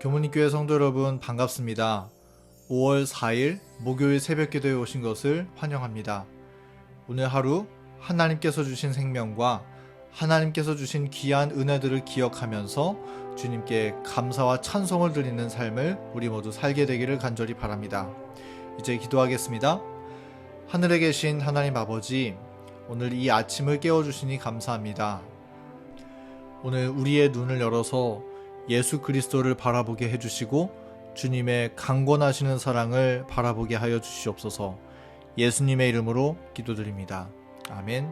교문교회 성도 여러분 반갑습니다. 5월 4일 목요일 새벽기도에 오신 것을 환영합니다. 오늘 하루 하나님께서 주신 생명과 하나님께서 주신 귀한 은혜들을 기억하면서 주님께 감사와 찬송을 드리는 삶을 우리 모두 살게 되기를 간절히 바랍니다. 이제 기도하겠습니다. 하늘에 계신 하나님 아버지, 오늘 이 아침을 깨워주시니 감사합니다. 오늘 우리의 눈을 열어서 예수 그리스도를 바라보게 해주시고 주님의 강권하시는 사랑을 바라보게 하여 주시옵소서. 예수님의 이름으로 기도드립니다. 아멘.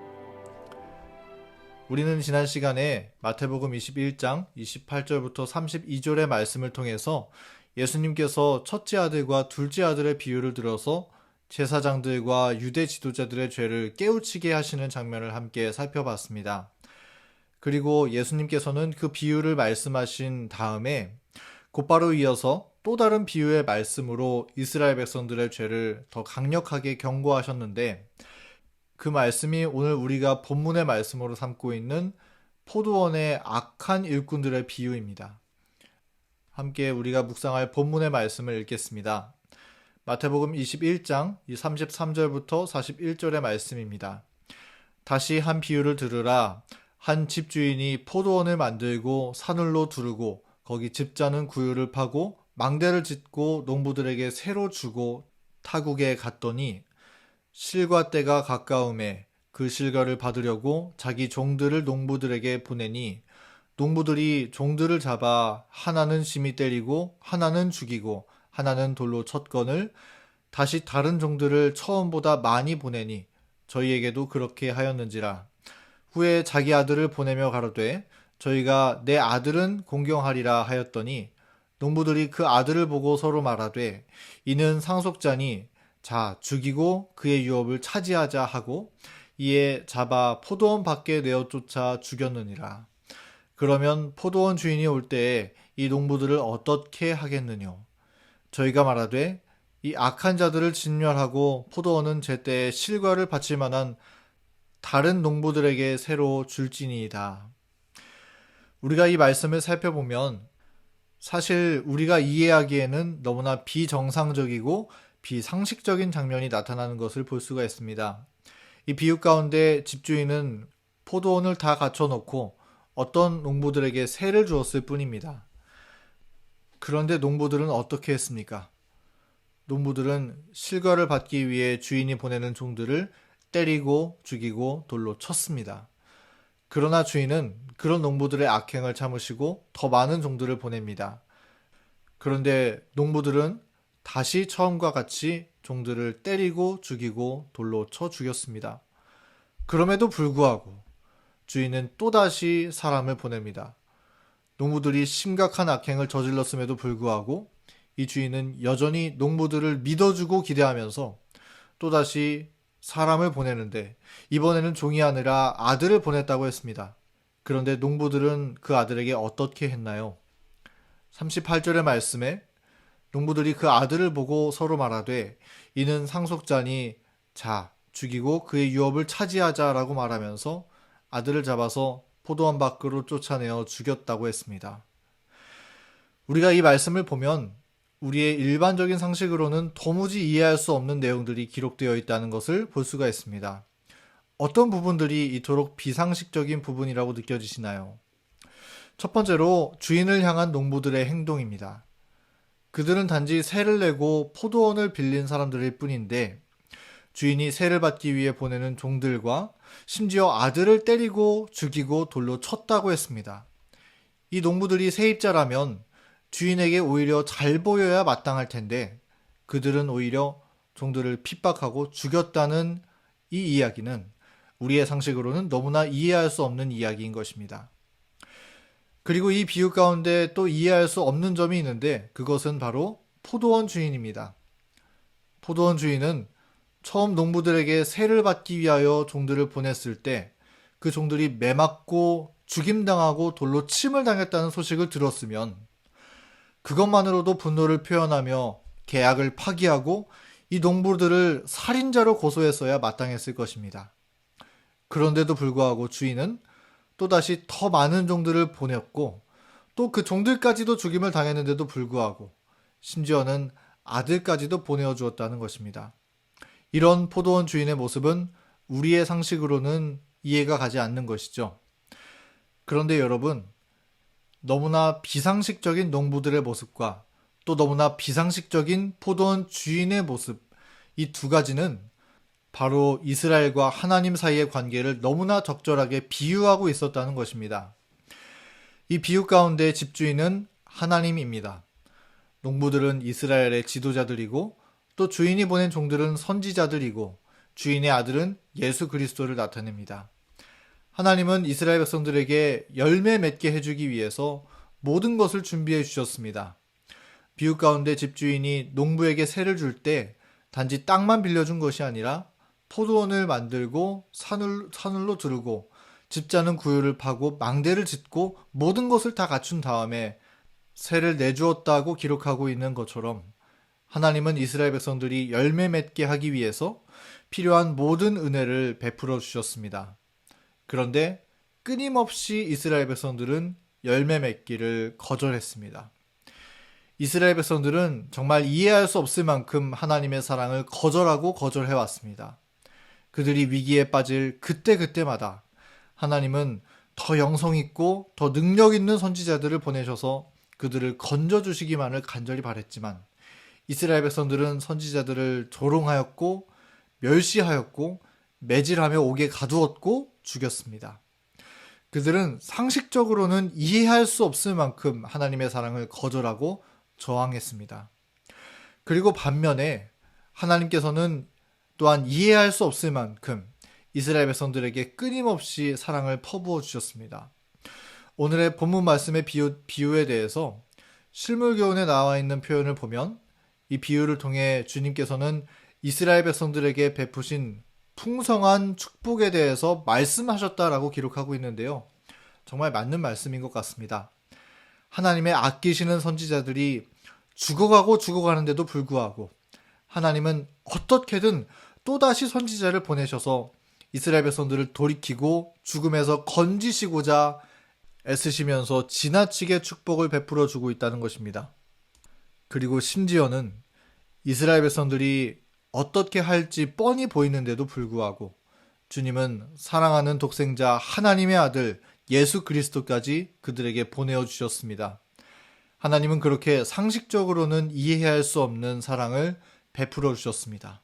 우리는 지난 시간에 마태복음 21장 28절부터 32절의 말씀을 통해서 예수님께서 첫째 아들과 둘째 아들의 비유를 들어서 제사장들과 유대 지도자들의 죄를 깨우치게 하시는 장면을 함께 살펴봤습니다. 그리고 예수님께서는 그 비유를 말씀하신 다음에 곧바로 이어서 또 다른 비유의 말씀으로 이스라엘 백성들의 죄를 더 강력하게 경고하셨는데, 그 말씀이 오늘 우리가 본문의 말씀으로 삼고 있는 포도원의 악한 일꾼들의 비유입니다. 함께 우리가 묵상할 본문의 말씀을 읽겠습니다. 마태복음 21장 33절부터 41절의 말씀입니다. 다시 한 비유를 들으라. 한 집주인이 포도원을 만들고 산울로 두르고 거기 집자는 구유를 파고 망대를 짓고 농부들에게 새로 주고 타국에 갔더니 실과 때가 가까움에 그 실과를 받으려고 자기 종들을 농부들에게 보내니 농부들이 종들을 잡아 하나는 심히 때리고 하나는 죽이고 하나는 돌로 쳤거늘 다시 다른 종들을 처음보다 많이 보내니 저희에게도 그렇게 하였는지라. 후에 자기 아들을 보내며 가로되 저희가 내 아들은 공경하리라 하였더니 농부들이 그 아들을 보고 서로 말하되 이는 상속자니 자 죽이고 그의 유업을 차지하자 하고 이에 잡아 포도원 밖에 내어 쫓아 죽였느니라. 그러면 포도원 주인이 올 때에 이 농부들을 어떻게 하겠느냐. 저희가 말하되 이 악한 자들을 진멸하고 포도원은 제때에 실과를 바칠 만한 다른 농부들에게 새로 줄지니이다. 우리가 이 말씀을 살펴보면 사실 우리가 이해하기에는 너무나 비정상적이고 비상식적인 장면이 나타나는 것을 볼 수가 있습니다. 이 비유 가운데 집주인은 포도원을 다 갖춰놓고 어떤 농부들에게 새를 주었을 뿐입니다. 그런데 농부들은 어떻게 했습니까? 농부들은 실과를 받기 위해 주인이 보내는 종들을 때리고 죽이고 돌로 쳤습니다. 그러나 주인은 그런 농부들의 악행을 참으시고 더 많은 종들을 보냅니다. 그런데 농부들은 다시 처음과 같이 종들을 때리고 죽이고 돌로 쳐 죽였습니다. 그럼에도 불구하고 주인은 또다시 사람을 보냅니다. 농부들이 심각한 악행을 저질렀음에도 불구하고 이 주인은 여전히 농부들을 믿어주고 기대하면서 또다시 사람을 보내는데 이번에는 종이 아니라 아들을 보냈다고 했습니다. 그런데 농부들은 그 아들에게 어떻게 했나요? 38절의 말씀에 농부들이 그 아들을 보고 서로 말하되 이는 상속자니 자 죽이고 그의 유업을 차지하자라고 말하면서 아들을 잡아서 포도원 밖으로 쫓아내어 죽였다고 했습니다. 우리가 이 말씀을 보면 우리의 일반적인 상식으로는 도무지 이해할 수 없는 내용들이 기록되어 있다는 것을 볼 수가 있습니다. 어떤 부분들이 이토록 비상식적인 부분이라고 느껴지시나요? 첫 번째로 주인을 향한 농부들의 행동입니다. 그들은 단지 세를 내고 포도원을 빌린 사람들일 뿐인데 주인이 세를 받기 위해 보내는 종들과 심지어 아들을 때리고 죽이고 돌로 쳤다고 했습니다. 이 농부들이 세입자라면 주인에게 오히려 잘 보여야 마땅할 텐데 그들은 오히려 종들을 핍박하고 죽였다는 이 이야기는 우리의 상식으로는 너무나 이해할 수 없는 이야기인 것입니다. 그리고 이 비유 가운데 또 이해할 수 없는 점이 있는데 그것은 바로 포도원 주인입니다. 포도원 주인은 처음 농부들에게 세를 받기 위하여 종들을 보냈을 때 그 종들이 매맞고 죽임당하고 돌로 침을 당했다는 소식을 들었으면 그것만으로도 분노를 표현하며 계약을 파기하고 이 농부들을 살인자로 고소했어야 마땅했을 것입니다. 그런데도 불구하고 주인은 또다시 더 많은 종들을 보냈고 또 그 종들까지도 죽임을 당했는데도 불구하고 심지어는 아들까지도 보내어 주었다는 것입니다. 이런 포도원 주인의 모습은 우리의 상식으로는 이해가 가지 않는 것이죠. 그런데 여러분, 너무나 비상식적인 농부들의 모습과 또 너무나 비상식적인 포도원 주인의 모습, 이 두 가지는 바로 이스라엘과 하나님 사이의 관계를 너무나 적절하게 비유하고 있었다는 것입니다. 이 비유 가운데 집주인은 하나님입니다. 농부들은 이스라엘의 지도자들이고 또 주인이 보낸 종들은 선지자들이고 주인의 아들은 예수 그리스도를 나타냅니다. 하나님은 이스라엘 백성들에게 열매 맺게 해주기 위해서 모든 것을 준비해 주셨습니다. 비유 가운데 집주인이 농부에게 세를 줄 때 단지 땅만 빌려준 것이 아니라 포도원을 만들고 산울로 두르고 집자는 구유를 파고 망대를 짓고 모든 것을 다 갖춘 다음에 세를 내주었다고 기록하고 있는 것처럼 하나님은 이스라엘 백성들이 열매 맺게 하기 위해서 필요한 모든 은혜를 베풀어 주셨습니다. 그런데 끊임없이 이스라엘 백성들은 열매 맺기를 거절했습니다. 이스라엘 백성들은 정말 이해할 수 없을 만큼 하나님의 사랑을 거절하고 거절해왔습니다. 그들이 위기에 빠질 그때그때마다 하나님은 더 영성 있고 더 능력 있는 선지자들을 보내셔서 그들을 건져주시기만을 간절히 바랬지만 이스라엘 백성들은 선지자들을 조롱하였고 멸시하였고 매질하며 옥에 가두었고 죽였습니다. 그들은 상식적으로는 이해할 수 없을 만큼 하나님의 사랑을 거절하고 저항했습니다. 그리고 반면에 하나님께서는 또한 이해할 수 없을 만큼 이스라엘 백성들에게 끊임없이 사랑을 퍼부어 주셨습니다. 오늘의 본문 말씀의 비유에 대해서 실물교훈에 나와 있는 표현을 보면 이 비유를 통해 주님께서는 이스라엘 백성들에게 베푸신 풍성한 축복에 대해서 말씀하셨다라고 기록하고 있는데요. 정말 맞는 말씀인 것 같습니다. 하나님의 아끼시는 선지자들이 죽어가는데도 불구하고 하나님은 어떻게든 또다시 선지자를 보내셔서 이스라엘 백성들을 돌이키고 죽음에서 건지시고자 애쓰시면서 지나치게 축복을 베풀어 주고 있다는 것입니다. 그리고 심지어는 이스라엘 백성들이 어떻게 할지 뻔히 보이는데도 불구하고 주님은 사랑하는 독생자 하나님의 아들 예수 그리스도까지 그들에게 보내어 주셨습니다. 하나님은 그렇게 상식적으로는 이해할 수 없는 사랑을 베풀어 주셨습니다.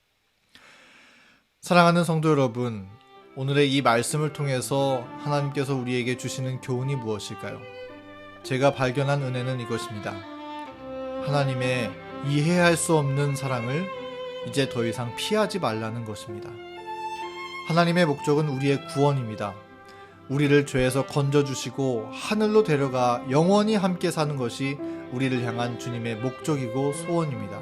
사랑하는 성도 여러분, 오늘의 이 말씀을 통해서 하나님께서 우리에게 주시는 교훈이 무엇일까요? 제가 발견한 은혜는 이것입니다. 하나님의 이해할 수 없는 사랑을 이제 더 이상 피하지 말라는 것입니다. 하나님의 목적은 우리의 구원입니다. 우리를 죄에서 건져주시고 하늘로 데려가 영원히 함께 사는 것이 우리를 향한 주님의 목적이고 소원입니다.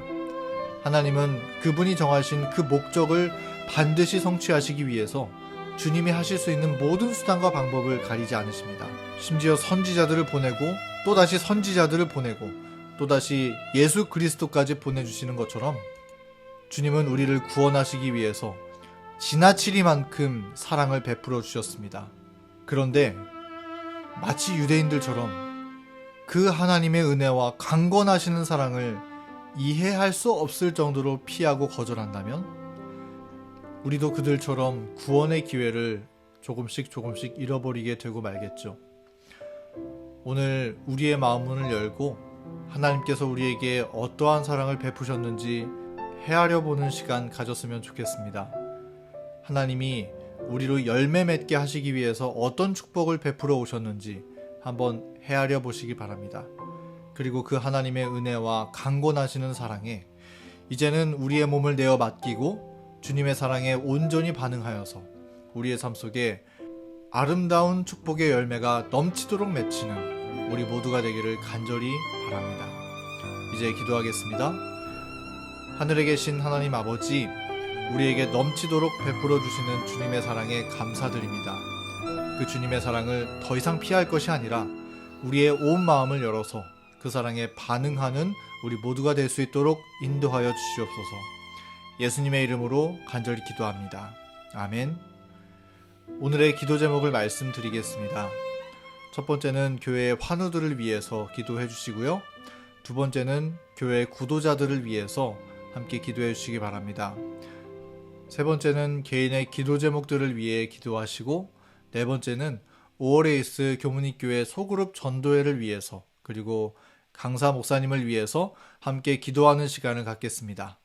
하나님은 그분이 정하신 그 목적을 반드시 성취하시기 위해서 주님이 하실 수 있는 모든 수단과 방법을 가리지 않으십니다. 심지어 선지자들을 보내고 또다시 선지자들을 보내고 또다시 예수 그리스도까지 보내주시는 것처럼 주님은 우리를 구원하시기 위해서 지나치리만큼 사랑을 베풀어 주셨습니다. 그런데 마치 유대인들처럼 그 하나님의 은혜와 강권하시는 사랑을 이해할 수 없을 정도로 피하고 거절한다면 우리도 그들처럼 구원의 기회를 조금씩 잃어버리게 되고 말겠죠. 오늘 우리의 마음 문을 열고 하나님께서 우리에게 어떠한 사랑을 베푸셨는지 헤아려 보는 시간 가졌으면 좋겠습니다. 하나님이 우리로 열매 맺게 하시기 위해서 어떤 축복을 베풀어 오셨는지 한번 헤아려 보시기 바랍니다. 그리고 그 하나님의 은혜와 강권하시는 사랑에 이제는 우리의 몸을 내어 맡기고 주님의 사랑에 온전히 반응하여서 우리의 삶 속에 아름다운 축복의 열매가 넘치도록 맺히는 우리 모두가 되기를 간절히 바랍니다. 이제 기도하겠습니다. 하늘에 계신 하나님 아버지, 우리에게 넘치도록 베풀어 주시는 주님의 사랑에 감사드립니다. 그 주님의 사랑을 더 이상 피할 것이 아니라 우리의 온 마음을 열어서 그 사랑에 반응하는 우리 모두가 될 수 있도록 인도하여 주시옵소서. 예수님의 이름으로 간절히 기도합니다. 아멘. 오늘의 기도 제목을 말씀드리겠습니다. 첫 번째는 교회의 환우들을 위해서 기도해 주시고요. 두 번째는 교회 구도자들을 위해서 함께 기도해 주시기 바랍니다. 세 번째는 개인의 기도 제목들을 위해 기도하시고, 네 번째는 5월에 있을 교문익교회 소그룹 전도회를 위해서, 그리고 강사 목사님을 위해서 함께 기도하는 시간을 갖겠습니다.